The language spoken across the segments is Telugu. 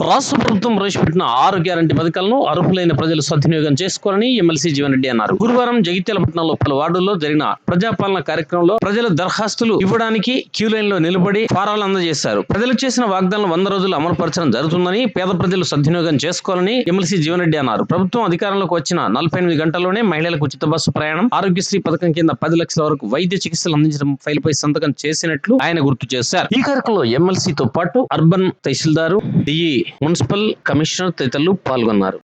రాష్ట్ర ప్రభుత్వం ప్రవేశపెట్టిన 6 గ్యారంటీ పథకాలను అర్హులైన ప్రజలు సద్వినియోగం చేసుకోవాలని ఎమ్మెల్సీ జీవన్ రెడ్డి అన్నారు. గురువారం జగిత్యాల పట్టణంలో పలు వార్డుల్లో జరిగిన ప్రజాపాలన కార్యక్రమంలో ప్రజలు దరఖాస్తులు ఇవ్వడానికి క్యూ లైన్ లో నిలబడి ఫారాలు అందజేశారు. ప్రజలకు చేసిన వాగ్దానాలను 100 రోజులు అమలుపరచడం జరుగుతుందని, పేద ప్రజలు సద్వినియోగం చేసుకోవాలని ఎమ్మెల్సీ జీవన్ రెడ్డి అన్నారు. ప్రభుత్వం అధికారంలోకి వచ్చిన 48 గంటల్లోనే మహిళలకు ఉచిత బస్సు ప్రయాణం, ఆరోగ్యశ్రీ పథకం కింద 10 లక్షల వరకు వైద్య చికిత్సలు అందించడం ఫైల్పై సంతకం చేసినట్లు ఆయన గుర్తు చేశారు. ఈ కార్యక్రమంలో ఎమ్మెల్సీతో పాటు urban tahsildar, DE, municipal commissioner తదితరులు పాల్గొన్నారు.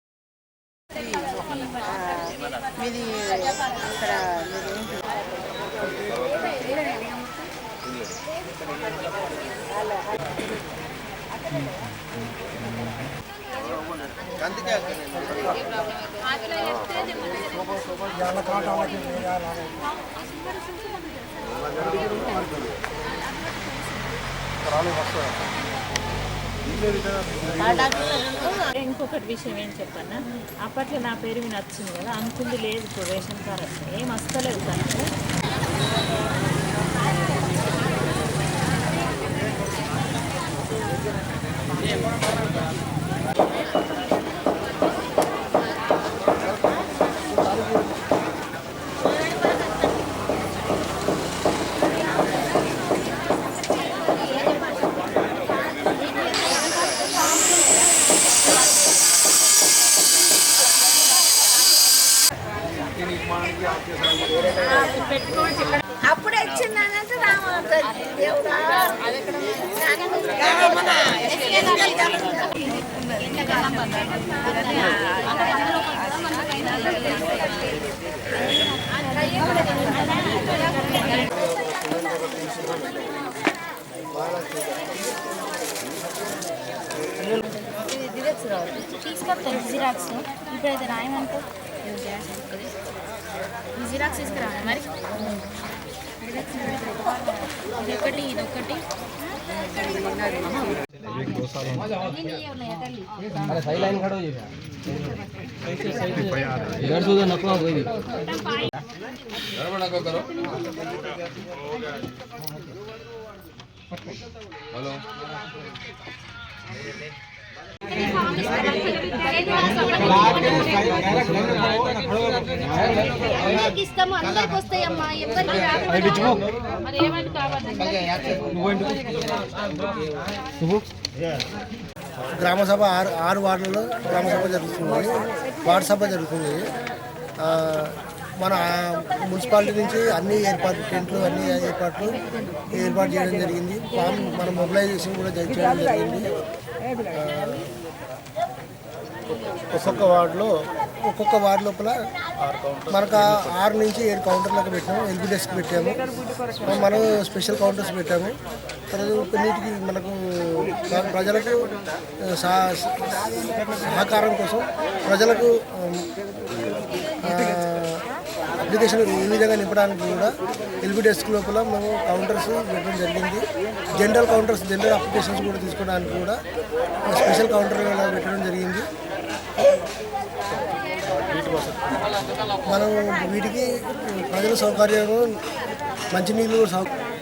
ఇంకొకటి విషయం ఏం చెప్పన్నా, అప్పట్లో నా పేరు మీద వచ్చింది కదా, అనుకుంది లేదు. ఇప్పుడు రేషన్ కార్డు వస్తుంది, ఏం వస్తలేదు తనకు. అప్పుడే ఇచ్చిందంటే తీసుకొస్తాను జిరాక్స్. ఇప్పుడైతే రాయమంటే జిరాక్స్ తీసుకురావాలి మరి. ఇదొకటి ఇదొకటి ఇస్తాము, అందరికి వస్తాయమ్మా, ఎవరికి గ్రామ సభ 6 వార్డులలో గ్రామ సభ జరుగుతుంది, వార్డు సభ జరుగుతుంది. మన మున్సిపాలిటీ నుంచి అన్ని టెంట్లు అన్ని ఏర్పాటు చేయడం జరిగింది. మన మొబిలైజేషన్ కూడా చేయడం జరిగింది. ఒక్కొక్క వార్డు లోపల మనకు 6 నుంచి 7 కౌంటర్లకు పెట్టాము, ఎల్బీ డెస్క్ పెట్టాము, మనం స్పెషల్ కౌంటర్స్ పెట్టాము. కొన్నిటికి మనకు ప్రజలకు సహకారం కోసం ప్రజలకు అప్లికేషన్ ఈ విధంగా నింపడానికి కూడా ఎల్బీ డెస్క్ లోపల మేము కౌంటర్స్ పెట్టడం జరిగింది. జనరల్ అప్లికేషన్స్ కూడా తీసుకోవడానికి కూడా స్పెషల్ కౌంటర్ పెట్టడం జరిగింది. మనం వీటికి ప్రజల సౌకర్యం మంచినీళ్ళు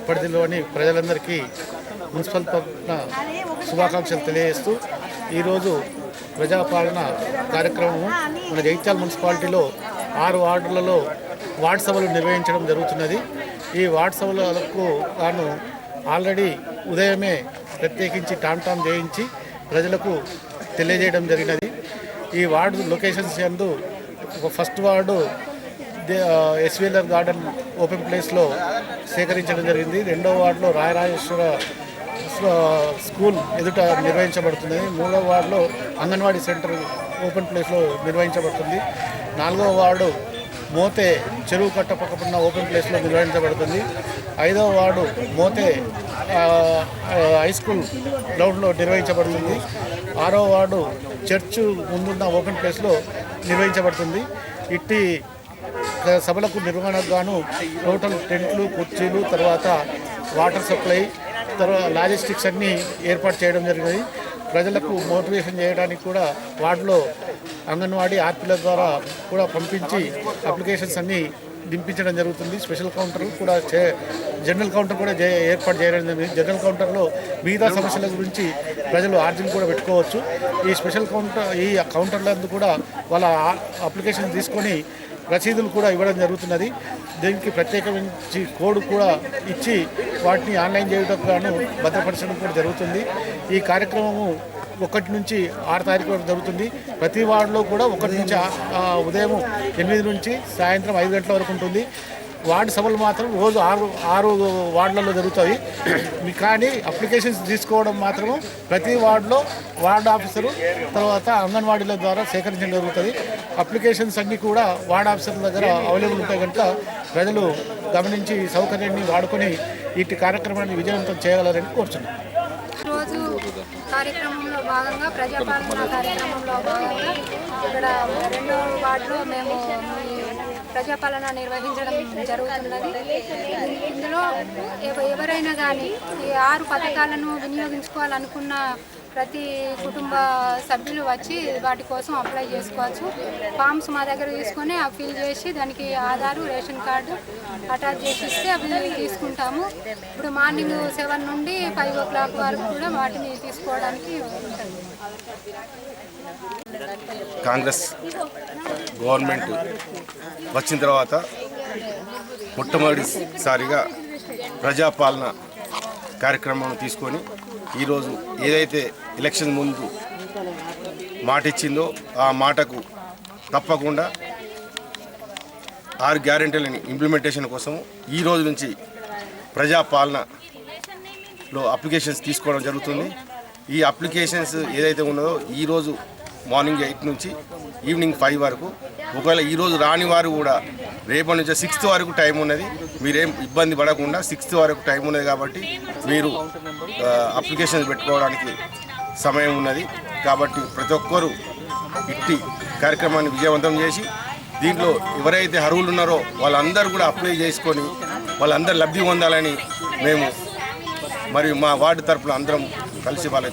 పరిధిలోని ప్రజలందరికీ మున్సిపల్ తరఫున శుభాకాంక్షలు తెలియజేస్తూ ఈరోజు ప్రజాపాలన కార్యక్రమం మన జగిత్యాల మున్సిపాలిటీలో 6 వార్డులలో వార్డు సభలు నిర్వహించడం జరుగుతున్నది. ఈ వార్డు సభలకు గాను ఆల్రెడీ ఉదయమే ప్రత్యేకించి టామ్ చేయించి ప్రజలకు తెలియజేయడం జరిగినది. ఈ వార్డు లొకేషన్స్ యందు ఫస్ట్ వార్డు ఎస్వీఎల్ఆర్ గార్డెన్ ఓపెన్ ప్లేస్లో సేకరించడం జరిగింది. 2వ వార్డులో రాయరాజేశ్వర స్కూల్ ఎదుట నిర్వహించబడుతుంది. 3వ వార్డులో అంగన్వాడీ సెంటర్ ఓపెన్ ప్లేస్లో నిర్వహించబడుతుంది. 4వ వార్డు మోతే చెరువు కట్ట పక్కన ఓపెన్ ప్లేస్లో నిర్వహించబడుతుంది. 5వ వార్డు మోతే హై స్కూల్ గ్రౌండ్లో నిర్వహించబడుతుంది. 6వ వార్డు చర్చ్ ముందున్న ఓపెన్ ప్లేస్లో నిర్వహించబడుతుంది. ఇట్టి సభలకు నిర్వహణకు గాను టోటల్ టెంట్లు, కుర్చీలు, తర్వాత వాటర్ సప్లై, తర్వాత లాజిస్టిక్స్ అన్నీ ఏర్పాటు చేయడం జరిగింది. ప్రజలకు మోటివేషన్ చేయడానికి కూడా వార్డులో అంగన్వాడీ ఆర్పీల ద్వారా కూడా పంపించి అప్లికేషన్స్ అన్నీ దింపించడం జరుగుతుంది. స్పెషల్ కౌంటర్ కూడా జనరల్ కౌంటర్ కూడా ఏర్పాటు చేయడం జరిగింది. జనరల్ కౌంటర్లో మిగతా సమస్యల గురించి ప్రజలు ఆర్జీలు కూడా పెట్టుకోవచ్చు. ఈ స్పెషల్ కౌంటర్ ఈ కౌంటర్లందు కూడా వాళ్ళ అప్లికేషన్ తీసుకొని రసీదులు కూడా ఇవ్వడం జరుగుతున్నది. దీనికి ప్రత్యేకించి కోడ్ కూడా ఇచ్చి వాటిని ఆన్లైన్ చేయడానికి గాను భద్రపరచడం కూడా జరుగుతుంది. ఈ కార్యక్రమము 1 నుంచి 6 తారీఖు వరకు జరుగుతుంది. ప్రతి వార్డులో కూడా 1 నుంచి ఉదయం 8 నుంచి సాయంత్రం 5 గంటల వరకు ఉంటుంది. వార్డు సభలు మాత్రం రోజు 6 వార్డులలో జరుగుతాయి. కానీ అప్లికేషన్స్ తీసుకోవడం మాత్రం ప్రతి వార్డులో వార్డు ఆఫీసరు తర్వాత అంగన్వాడీల ద్వారా సేకరించడం జరుగుతుంది. అప్లికేషన్స్ అన్నీ కూడా వార్డు ఆఫీసర్ల దగ్గర అవైలబుల్ ఉంటాయి కనుక ప్రజలు గమనించి సౌకర్యాన్ని వాడుకొని ఈ కార్యక్రమాన్ని విజయవంతం చేయగలరని కోరుతున్నాను. రోజు కార్యక్రమంలో భాగంగా ప్రజాపాలన కార్యక్రమంలో భాగంగా ఇక్కడ 2వ వార్డులో మేము ప్రజాపాలన నిర్వహించడం జరుగుతున్నది. ఇందులో ఎవరైనా కానీ ఈ 6 పథకాలను వినియోగించుకోవాలనుకున్న ప్రతి కుటుంబ సభ్యులు వచ్చి వాటి కోసం అప్లై చేసుకోవచ్చు. ఫామ్స్ మా దగ్గర తీసుకొని అవి ఫిల్ చేసి దానికి ఆధారు, రేషన్ కార్డు అటాచ్ చేసి ఇస్తే అవి తీసుకుంటాము. ఇప్పుడు మార్నింగ్ 7 నుండి 5 o'clock వరకు కూడా వాటిని తీసుకోవడానికి ఉంటుంది. కాంగ్రెస్ గవర్నమెంట్ వచ్చిన తర్వాత మొట్టమొదటిసారిగా ప్రజాపాలన కార్యక్రమం తీసుకొని ఈరోజు ఏదైతే ఎలక్షన్ ముందు మాట ఇచ్చిందో ఆ మాటకు తప్పకుండా 6 గ్యారెంటీలని ఇంప్లిమెంటేషన్ కోసం ఈ రోజు నుంచి ప్రజాపాలనలో అప్లికేషన్స్ తీసుకోవడం జరుగుతుంది. ఈ అప్లికేషన్స్ ఏదైతే ఉన్నదో ఈరోజు మార్నింగ్ 8 నుంచి ఈవినింగ్ 5 వరకు, ఒకవేళ ఈరోజు రాని వారు కూడా రేపటి నుంచి 6th వరకు టైం ఉన్నది. మీరేం ఇబ్బంది పడకుండా 6th వరకు టైం ఉన్నది కాబట్టి మీరు అప్లికేషన్స్ పెట్టుకోవడానికి సమయం ఉన్నది. కాబట్టి ప్రతి ఒక్కరూ ఇట్టి కార్యక్రమాన్ని విజయవంతం చేసి దీంట్లో ఎవరైతే అర్హులు ఉన్నారో వాళ్ళందరూ కూడా అప్లై చేసుకొని వాళ్ళందరూ లబ్ధి పొందాలని మేము మరియు మా వార్డు తరపున అందరం కలిసి వాళ్ళకి